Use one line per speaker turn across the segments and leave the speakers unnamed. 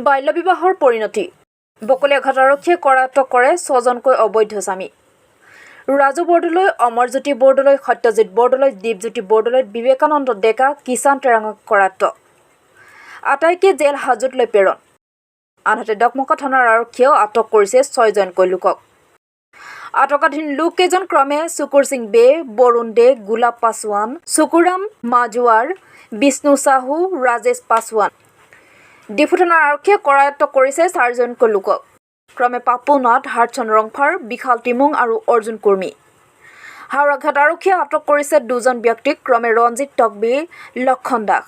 বাল্য বিবাহৰ পৰিণতি বকলীয়া ঘাট আৰক্ষীয়ে কৰায়ত্ব কৰে 6জনকৈ অবৈধ স্বামী ৰাজু বৰদলৈ অমৰজ্যোতি বৰদলৈ সত্যজিৎ বৰদলৈ দীপজ্যোতি বৰদলৈ বিবেকানন্দ ডেকা কিষাণ টেৰাঙক কৰায়ত্ব আটাইকে জেল হাজত লৈ প্ৰেৰণ আনহাতে ডকমকা থানাৰ আৰক্ষীয়েও আটক কৰিছে 6জনকৈ লোকক আটকাধীন লোককেইজন ক্ৰমে সুকুৰ সিং বে বৰুণ দে গোলাপ পাছৱান সুকুৰাম মাজুৱাৰ বিষ্ণু সাহু ৰাজেশ পাছৱান ডিফু থানাৰ আৰক্ষীয়ে কৰায়ত্ব কৰিছে 4জনকৈ লোকক ক্ৰমে পাপু নাথ হাৰচন ৰংফাৰ বিশাল টিমুং আৰু অৰ্জুন কুৰ্মী হাওৰাঘাট আৰক্ষীয়ে আটক কৰিছে 2জন ব্যক্তিক ক্ৰমে ৰঞ্জিত টকবি লক্ষণ দাস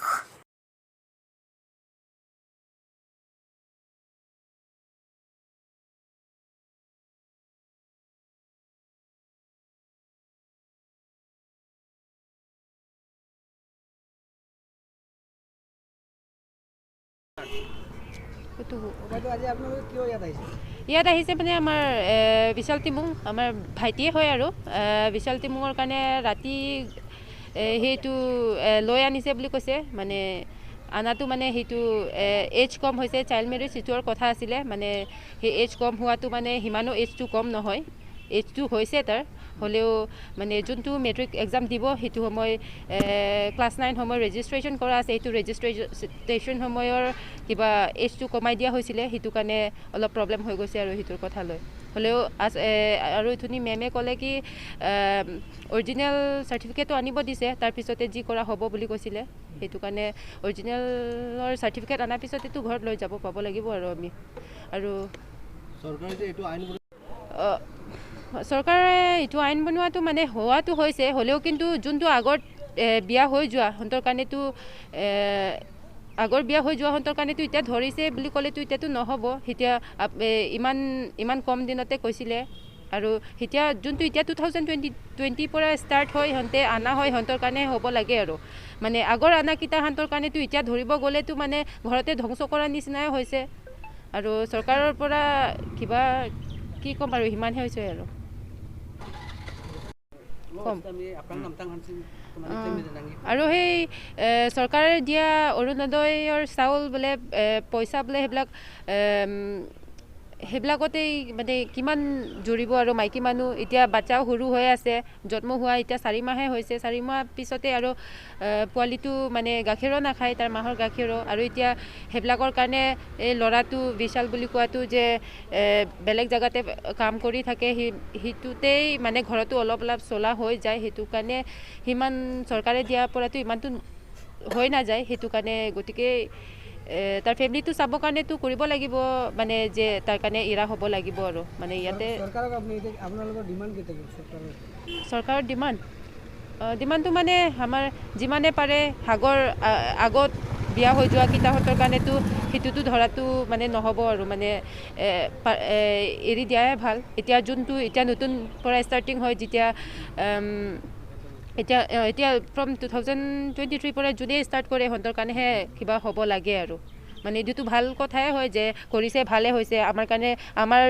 ইয়াত আহিছে মানে আমাৰ বিশাল টিমুং আমাৰ ভাইটিয়ে হয় আৰু বিশাল টিমুঙৰ কাৰণে ৰাতি সেইটো লৈ আনিছে বুলি কৈছে মানে আনাটো মানে সেইটো এজ কম হৈছে চাইল্ড মেৰেজ সিটোৰ কথা আছিলে মানে সেই এজ কম হোৱাটো মানে সিমানো এজটো কম নহয় এজটো হৈছে তাৰ হলেও মানে যোনটো মেট্ৰিক এক্সাম দিব সেইটো সময় ক্লাছ 9 সময় ৰেজিষ্ট্ৰেশ্যন কৰা আছে সেইটো ৰেজিষ্ট্ৰেশ্যন সময়ৰ কিবা এজটো কমাই দিয়া হৈছিলে সেইটো কাৰণে অলপ প্ৰব্লেম হৈ গৈছে আৰু সেইটোৰ কথা লৈ হলেও আৰু ইথুনি মেমে ক'লে কি অৰিজিনেল চাৰ্টিফিকেটটো আনিব দিছে তাৰপিছতে যি কৰা হ'ব বুলি কৈছিলে সেইটো কাৰণে অৰিজিনেলৰ চাৰ্টিফিকেট আনাৰ পিছতেতো ঘৰত লৈ যাব পাব লাগিব আৰু আমি আৰু
চৰকাৰে যে এইটো আইন
চৰকাৰে এইটো আইন বনোৱাটো মানে হোৱাটো হৈছে হলেও কিন্তু যোনটো আগত বিয়া হৈ যোৱা হন্তৰ কাৰণেতো আগৰ বিয়া হৈ যোৱা হন্তৰ কাৰণেতো এতিয়া ধৰিছে বুলি ক'লেতো এতিয়াতো নহ'ব এতিয়া ইমান কম দিনতে কৈছিলে আৰু এতিয়া যোনটো এতিয়া 2020 পৰা ষ্টাৰ্ট হয় হন্তে আনা হয় হন্তৰ কাৰণে হ'ব লাগে আৰু মানে আগৰ আনাকিটা হন্তৰ কাৰণেতো এতিয়া ধৰিব গ'লেতো মানে ঘৰতে ধ্বংস কৰাৰ নিচিনাই হৈছে আৰু চৰকাৰৰ পৰা কিবা কি ক'ম আৰু সিমানহে হৈছে আৰু আৰু সেই চৰকাৰে দিয়া অৰুণোদয়ৰ চাউল বোলে পইচা বোলে সেইবিলাকতেই মানে কিমান জুৰিব আৰু মাইকী মানুহ এতিয়া বাচ্চাও সৰু হৈ আছে জন্ম হোৱা এতিয়া 4 মাহে হৈছে 4 মাহ পিছতে আৰু পোৱালিটো মানে গাখীৰো নাখায় তাৰ মাহৰ গাখীৰো আৰু এতিয়া সেইবিলাকৰ কাৰণে এই ল'ৰাটো বিশাল বুলি কোৱাটো যে বেলেগ জাগাতে কাম কৰি থাকে হিতুতেই মানে ঘৰতো অলপ চলা হৈ যায় সেইটো কাৰণে হিমান চৰকাৰে দিয়া পৰাটো ইমানটো হৈ না যায় সেইটো কাৰণে গতিকে তাৰ ফেমিলিটো চাব কাৰণেতো কৰিব লাগিব মানে যে তাৰ কাৰণে ইৰা হ'ব লাগিব আৰু মানে ইয়াতে
চৰকাৰক আপোনালোকৰ ডিমান্ড কেতে
চৰকাৰৰ ডিমাণ্ডটো মানে আমাৰ যিমানে পাৰে আগত বিয়া হৈ যোৱা কিতাহঁতৰ কাৰণেতো সেইটোতো ধৰাটো মানে নহ'ব আৰু মানে এৰি দিয়াই ভাল এতিয়া যোনটো এতিয়া নতুন পৰা ষ্টাৰ্টিং হয় যেতিয়া এতিয়া ফ্ৰম 2023 পৰা যোনে ষ্টাৰ্ট কৰে সিহঁতৰ কাৰণেহে কিবা হ'ব লাগে আৰু মানে এইটো ভাল কথাই হয় যে কৰিছে ভালে হৈছে আমাৰ কাৰণে আমাৰ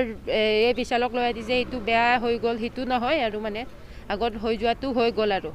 এই বিশালক লৈ দিছে এইটো বেয়া হৈ গ'ল সেইটো নহয় আৰু মানে আগত হৈ যোৱাটো হৈ গ'ল আৰু